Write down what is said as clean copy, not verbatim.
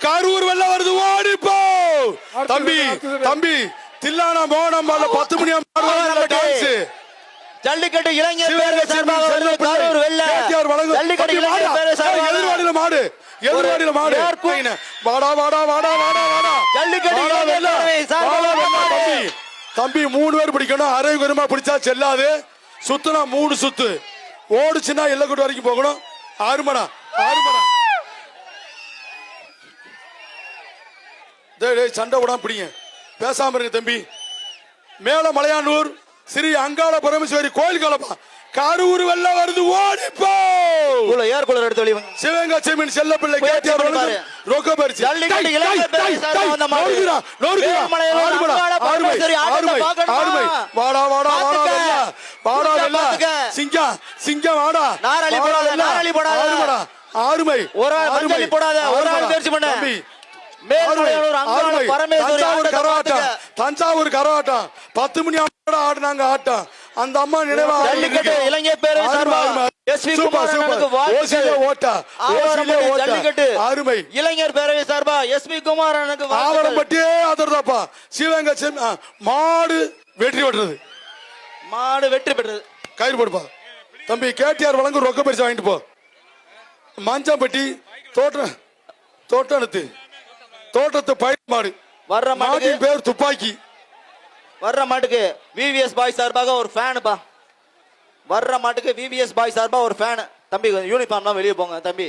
கரூர் வெள்ள வருது ஓடிப்போ தம்பி தம்பி தில்லானா மோனம் 10 மணி ஜல்லிக்கட்டு இளைஞர் பேரவை சார்பாக வருது கரூர் வெள்ள ஜல்லிக்கட்டு இளைஞர் பேரவை சார்பாக எதிர்வாடியில மாடு எதிர்வாடியில மாடு வாடா வாடா வாடா வாடா வாடா ஜல்லிக்கட்டு இளைஞர் பேரவை சார்பாக தம்பி 3 பேர் பிடிக்கணும் அரை குரமா பிடிச்சா செல்லாது சுத்துனா 3 சுத்து ஓடுச்சுன்னா எல்லக்கூட்டு வரைக்கும் போகணும் 6 மணி சண்டை விடாம பிடிங்க பேசாம இருங்க தம்பி மேல மலையானூர் ஸ்ரீ அங்காள பரமேஸ்வரி கோயில் கலப்பா கரூர் வெள்ள வருது ஓடிப்போ ஏர் கூலர் எடுத்து வெளிய சிவகங்கை செம்மன் செல்லப்பிள்ளை கேட்டியார் ரொக்க பரிசு ஜல்லிக்கட்டு இளைஞர் பேரவை சார்பாக வந்த மாடு வாடா வாடா வாடா வாடா வெள்ள சிங்கம் சிங்கம் வாடா நாரளி போடாத ஆறுமை ஒரு ஆள் மஞ்சளி போடாத ஒரு ஆள் முயற்சி பண்ண தஞ்சாவூர் கரகாட்டம் 10 மணி ஆடுனாங்க ஆட்டம் அந்த அம்மா நினைவா இளைஞர் பேரவை சார்பாக அருமை இளைஞர் பேரவை சார்பா எஸ்பி குமாரனுக்கு ஆவரம்பட்டியே அதர்தாப்பா சிவகங்கை மாடு வெற்றி பெற்றது மாடு வெற்றி பெற்றது கயிறு போடுப்பா தம்பி கேடிஆர் வழங்கும் ரொக்க பரிசு வாங்கிட்டு போ மஞ்சம்பட்டி தோட்டத்து பயிர் மாடு வர்ற மாட்டின் பேர் துப்பாக்கி வர்ற மாட்டுக்கு விவிஎஸ் பாய் சார்பாக ஒரு ஃபேனுப்பா வர்ற மாட்டுக்கு விவிஎஸ் பாய் சார்பா ஒரு ஃபேன் தம்பி யூனிஃபார்ம்லாம் வெளியே போங்க தம்பி